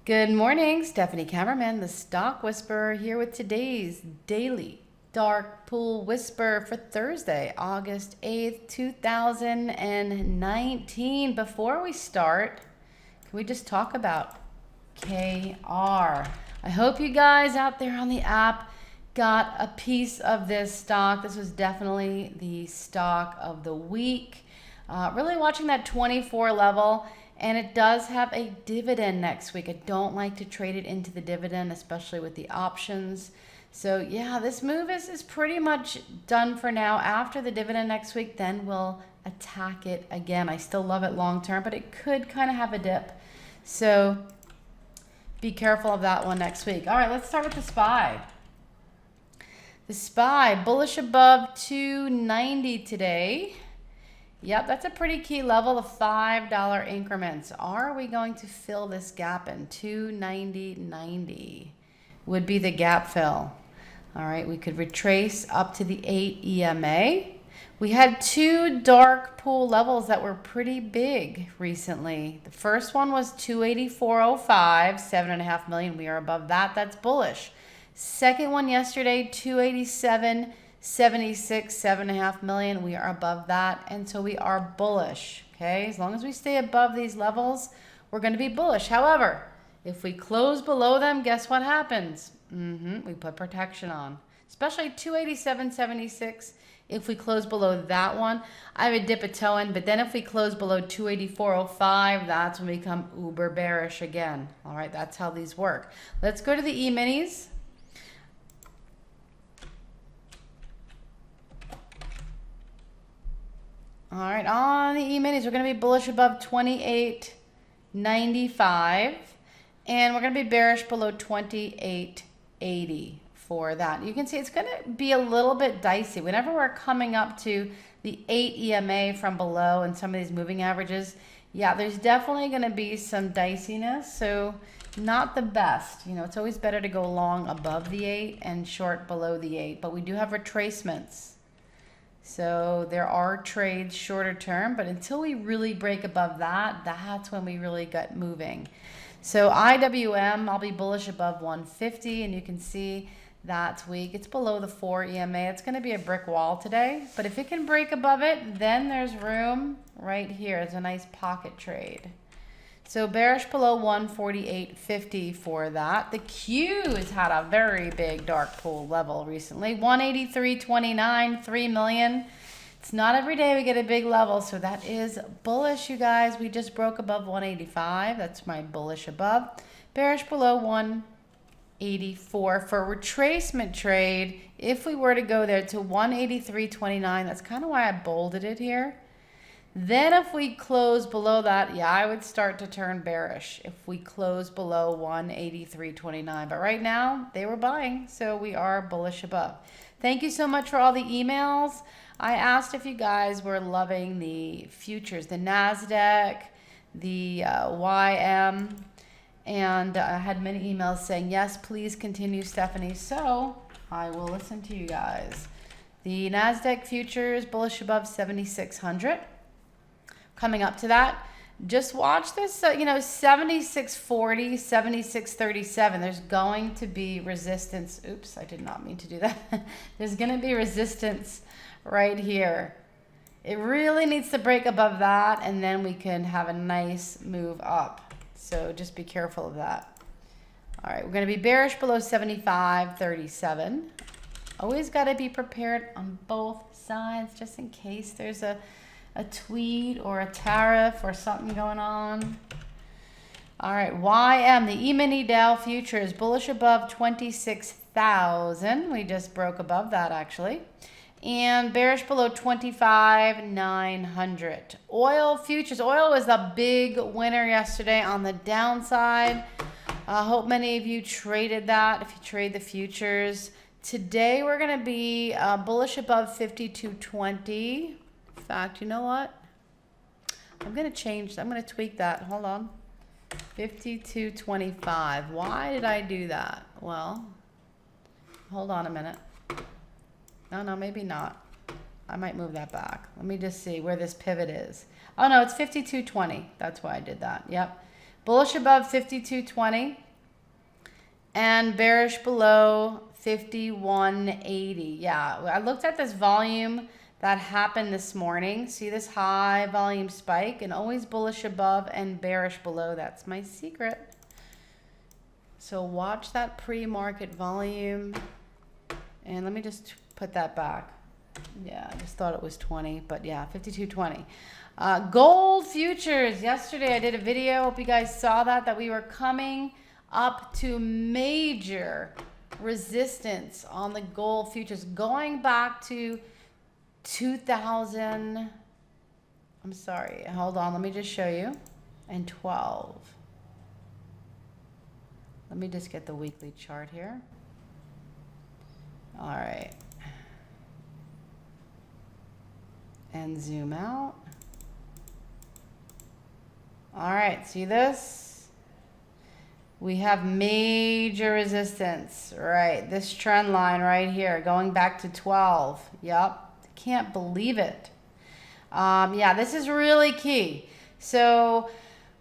Good morning, Stephanie Cameraman, the Stock Whisperer, here with today's daily dark pool whisper for Thursday, August 8th, 2019. Before we start, can we just talk about KR? I hope you guys out there on the app got a piece of this stock. This was definitely the stock of the week. Really watching that 24 level. And it does have a dividend next week. I don't like to trade it into the dividend, especially with the options. So yeah, this move is pretty much done for now. After the dividend next week, then we'll attack it again. I still love it long term, but it could kind of have a dip. So be careful of that one next week. All right, let's start with the SPY. The SPY, bullish above 290 today. Yep, that's a pretty key level of $5 increments. Are we going to fill this gap in? 290.90 would be the gap fill. All right, we could retrace up to the 8 EMA. We had two dark pool levels that were pretty big recently. The first one was 284.05, 7.5 million. We are above that. That's bullish. Second one yesterday, 287. 76, 7.5 million. We are above that, and so we are bullish. Okay, as long as we stay above these levels, we're going to be bullish. However, if we close below them, guess what happens? We put protection on, especially 287.76. If we close below that one, I would dip a toe in, but then if we close below 284.05, that's when we become uber bearish again. All right, that's how these work. Let's go to the E-minis. All right, on the E-minis, we're going to be bullish above 28.95, and we're going to be bearish below 28.80 for that. You can see it's going to be a little bit dicey. Whenever we're coming up to the 8 EMA from below and some of these moving averages, yeah, there's definitely going to be some diciness, so not the best. You know, it's always better to go long above the 8 and short below the 8, but we do have retracements. So there are trades shorter term, but until we really break above that, that's when we really get moving. So IWM, I'll be bullish above 150, and you can see that's weak. It's below the 4 EMA. It's going to be a brick wall today, but if it can break above it, then there's room right here. It's a nice pocket trade. So bearish below 148.50 for that. The Q has had a very big dark pool level recently. 183.29, 3 million. It's not every day we get a big level, so that is bullish, you guys. We just broke above 185. That's my bullish above. Bearish below 184 for a retracement trade. If we were to go there to 183.29, that's kind of why I bolded it here. Then if we close below that, yeah, I would start to turn bearish if we close below 183.29. But right now, they were buying, so we are bullish above. Thank you so much for all the emails. I asked if you guys were loving the futures, the Nasdaq, the YM, and I had many emails saying, yes, please continue, Stephanie. So I will listen to you guys. The Nasdaq futures, bullish above 7,600. Coming up to that, just watch this, 76.40, 76.37. There's going to be resistance. Oops, I did not mean to do that. There's going to be resistance right here. It really needs to break above that, and then we can have a nice move up. So just be careful of that. All right, we're going to be bearish below 75.37. Always got to be prepared on both sides just in case there's a tweet or a tariff or something going on. All right, YM, the E-mini Dow futures, bullish above 26,000. We just broke above that, actually. And bearish below 25,900. Oil futures, oil was the big winner yesterday on the downside. I hope many of you traded that if you trade the futures. Today we're going to be bullish above 52.20. In fact, you know what? I'm going to change. I'm going to tweak that. Hold on. 52.25. Why did I do that? Well, hold on a minute. No, maybe not. I might move that back. Let me just see where this pivot is. Oh, no, it's 52.20. That's why I did that. Yep. Bullish above 52.20 and bearish below 51.80. Yeah, I looked at this volume that happened this morning. See this high volume spike, and always bullish above and bearish below. That's my secret. So watch that pre-market volume. And let me just put that back. Yeah, I just thought it was 20, but yeah, 52.20. Gold futures. Yesterday I did a video. Hope you guys saw that we were coming up to major resistance on the gold futures, going back to 2000. I'm sorry. Hold on. Let me just show you. And 12. Let me just get the weekly chart here. All right. And zoom out. All right, see this? We have major resistance, right? This trend line right here, going back to 12. Yep, can't believe it. Yeah, this is really key. So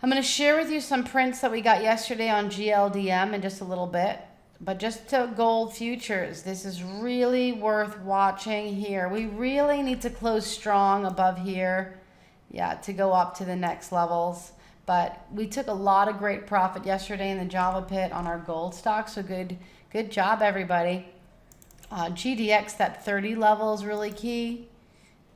I'm going to share with you some prints that we got yesterday on GLDM in just a little bit. But just to gold futures, this is really worth watching here. We really need to close strong above here, yeah, to go up to the next levels. But we took a lot of great profit yesterday in the Java pit on our gold stock, so good job, everybody. GDX, that 30 level is really key,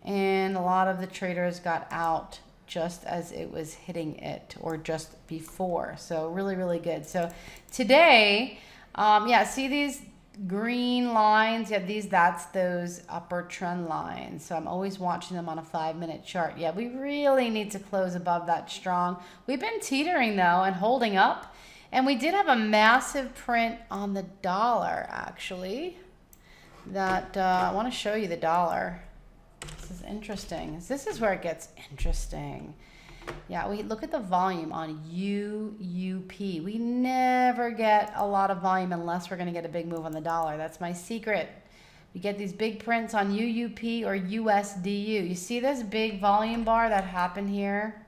and a lot of the traders got out just as it was hitting it, or just before. So really good. So today, yeah, see these green lines? Yeah, that's those upper trend lines. So I'm always watching them on a 5-minute chart. Yeah, we really need to close above that strong. We've been teetering though and holding up. And we did have a massive print on the dollar actually. That I want to show you the dollar. This is interesting. This is where it gets interesting. Yeah, we look at the volume on UUP. We never get a lot of volume unless we're going to get a big move on the dollar. That's my secret. We get these big prints on UUP or USDU. You see this big volume bar that happened here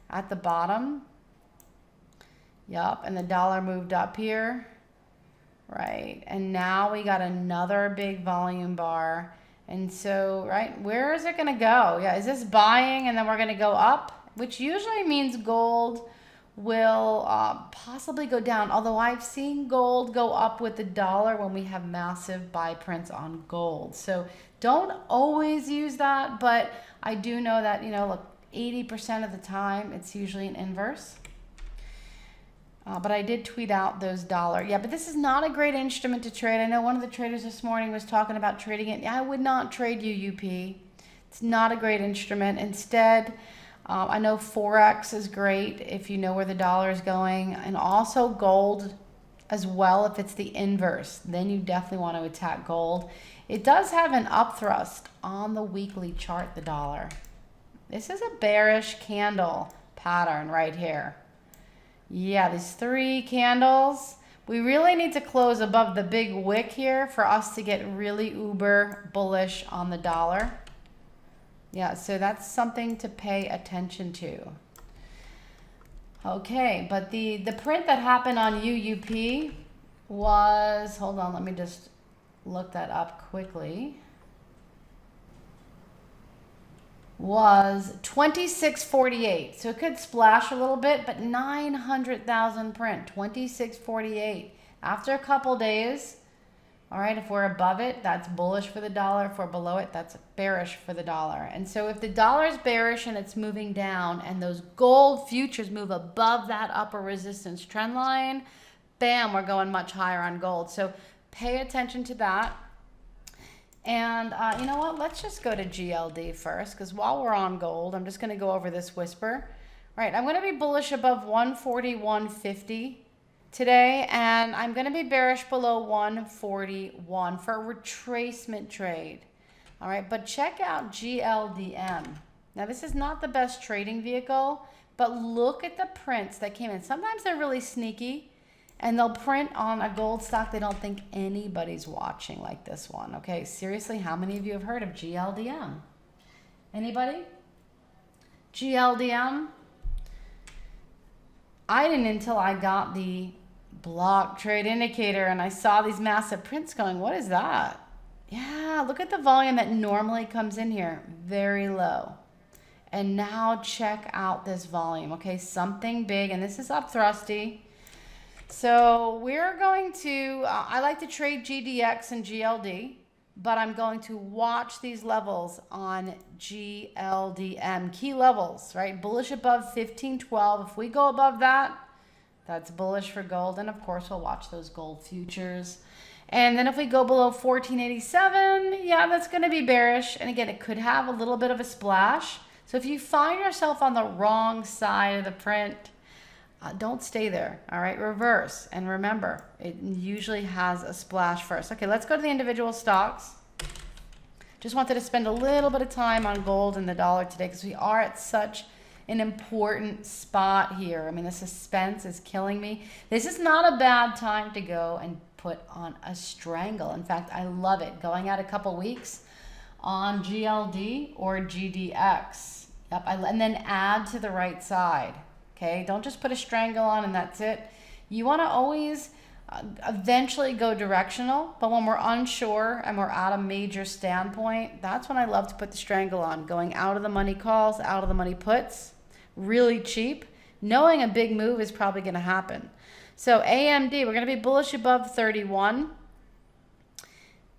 at the bottom? Yup, and the dollar moved up here. Right, and now we got another big volume bar. And so, right, where is it going to go? Yeah, is this buying and then we're going to go up? Which usually means gold will possibly go down. Although I've seen gold go up with the dollar when we have massive buy prints on gold. So don't always use that, but I do know that, you know, look, 80% of the time it's usually an inverse. But I did tweet out those dollar. Yeah, but this is not a great instrument to trade. I know one of the traders this morning was talking about trading it. I would not trade UUP. It's not a great instrument. Instead, I know Forex is great if you know where the dollar is going, and also gold as well if it's the inverse. Then you definitely want to attack gold. It does have an upthrust on the weekly chart, the dollar. This is a bearish candle pattern right here. Yeah, these 3 candles. We really need to close above the big wick here for us to get really uber bullish on the dollar. Yeah, so that's something to pay attention to. Okay, but the print that happened on UUP was, hold on, let me just look that up quickly, was 2648. So it could splash a little bit, but 900,000 print, 2648. After a couple days, all right, if we're above it, that's bullish for the dollar. If we're below it, that's bearish for the dollar. And so if the dollar is bearish and it's moving down and those gold futures move above that upper resistance trend line, bam, we're going much higher on gold. So pay attention to that. And you know what? Let's just go to GLD first, because while we're on gold, I'm just going to go over this whisper. Right, I'm going to be bullish above 141.50 today, and I'm going to be bearish below 141 for a retracement trade. All right, but check out GLDM. Now, this is not the best trading vehicle, but look at the prints that came in. Sometimes they're really sneaky, and they'll print on a gold stock they don't think anybody's watching, like this one. Okay, seriously, how many of you have heard of GLDM? Anybody? GLDM? I didn't until I got the block trade indicator and I saw these massive prints going, what is that? Yeah, look at the volume that normally comes in here, very low. And now check out this volume, okay? Something big, and this is up thrusty. So we're going to, I like to trade GDX and GLD, but I'm going to watch these levels on GLDM, key levels, right? Bullish above 1512. If we go above that, that's bullish for gold. And of course, we'll watch those gold futures. And then if we go below 1487, yeah, that's going to be bearish. And again, it could have a little bit of a splash. So if you find yourself on the wrong side of the print, don't stay there, all right? Reverse. And remember, it usually has a splash first. Okay, let's go to the individual stocks. Just wanted to spend a little bit of time on gold and the dollar today because we are at such an important spot here. I mean, the suspense is killing me. This is not a bad time to go and put on a strangle. In fact, I love it. Going out a couple weeks on GLD or GDX. Yep, and then add to the right side. Okay, don't just put a strangle on and that's it. You want to always eventually go directional, but when we're unsure and we're at a major standpoint, that's when I love to put the strangle on. Going out of the money calls, out of the money puts, really cheap. Knowing a big move is probably going to happen. So AMD, we're going to be bullish above 31.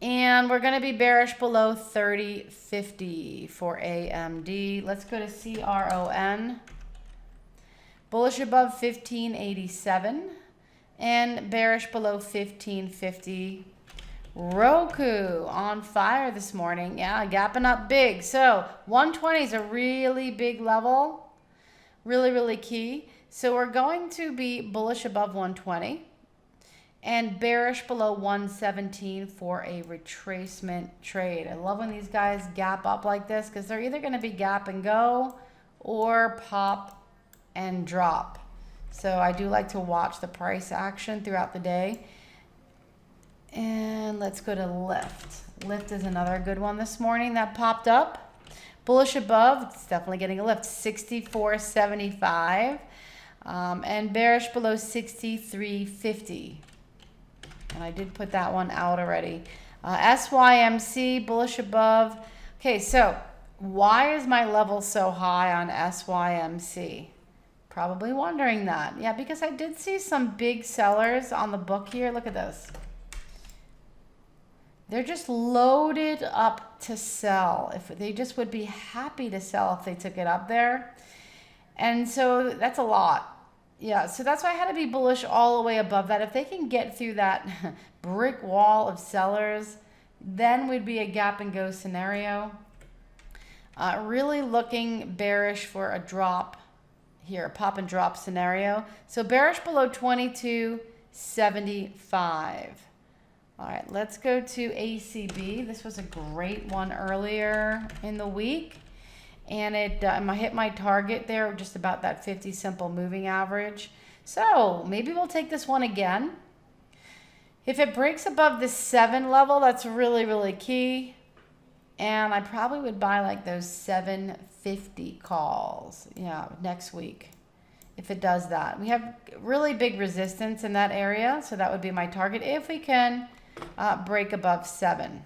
And we're going to be bearish below 30.50 for AMD. Let's go to CRON. Bullish above 1587 and bearish below 1550. Roku on fire this morning. Yeah, gapping up big. So 120 is a really big level. Really, really key. So we're going to be bullish above 120 and bearish below 117 for a retracement trade. I love when these guys gap up like this because they're either going to be gap and go or pop and drop. So I do like to watch the price action throughout the day. And let's go to Lyft. Lyft is another good one this morning that popped up. Bullish above, it's definitely getting a lift, 64.75. And bearish below 63.50. And I did put that one out already. SYMC, bullish above. Okay, so why is my level so high on SYMC? Probably wondering that. Yeah, because I did see some big sellers on the book here. Look at this. They're just loaded up to sell. If they just would be happy to sell if they took it up there. And so that's a lot. Yeah, so that's why I had to be bullish all the way above that. If they can get through that brick wall of sellers, then we'd be a gap and go scenario. Really looking bearish for a drop here, a pop and drop scenario. So bearish below 22.75. All right, let's go to ACB. This was a great one earlier in the week. And it I hit my target there, just about that 50 simple moving average. So maybe we'll take this one again. If it breaks above the 7 level, that's really, really key. And I probably would buy like those 750 calls, yeah, next week. If it does that. We have really big resistance in that area, so that would be my target if we can break above 7.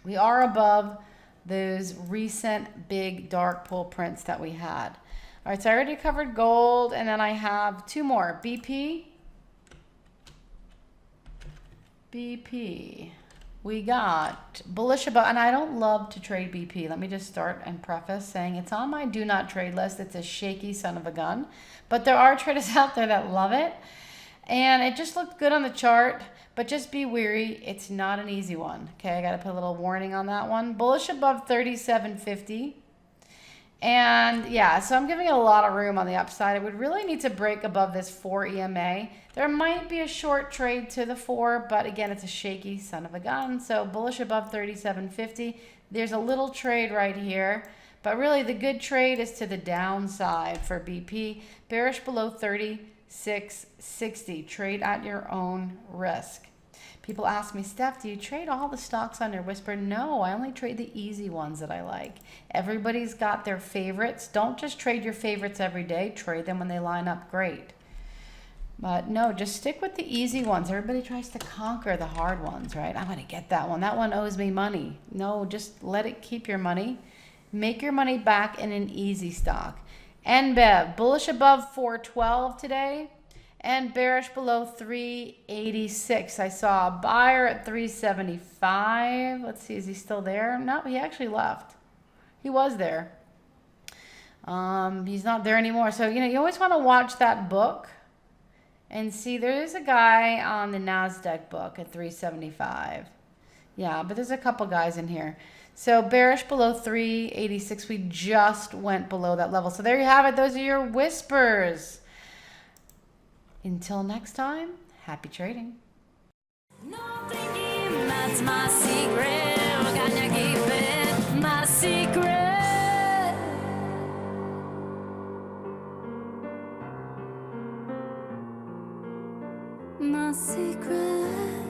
We are above those recent big dark pool prints that we had. All right, so I already covered gold, and then I have 2 more. BP. We got bullish above, and I don't love to trade BP. Let me just start and preface saying it's on my do not trade list. It's a shaky son of a gun, but there are traders out there that love it, and it just looked good on the chart, but just be wary. It's not an easy one. Okay, I got to put a little warning on that one. Bullish above 37.50. And yeah, so I'm giving it a lot of room on the upside. It would really need to break above this 4 EMA. There might be a short trade to the 4, but again, it's a shaky son of a gun. So bullish above 37.50. There's a little trade right here, but really the good trade is to the downside for BP. Bearish below 36.60. Trade at your own risk. People ask me, Steph, do you trade all the stocks on your Whisper? No, I only trade the easy ones that I like. Everybody's got their favorites. Don't just trade your favorites every day. Trade them when they line up great. But no, just stick with the easy ones. Everybody tries to conquer the hard ones, right? I'm going to get that one. That one owes me money. No, just let it keep your money. Make your money back in an easy stock. NBEV, bullish above 412 today. And bearish below 386. I saw a buyer at 375. Let's see, is he still there? No, he actually left. He was there. He's not there anymore. So, you always want to watch that book and see there's a guy on the Nasdaq book at 375. Yeah, but there's a couple guys in here. So bearish below 386. We just went below that level. So there you have it. Those are your whispers. Until next time, happy trading. No thinking, that's my secret. Gonna keep it my secret. My secret.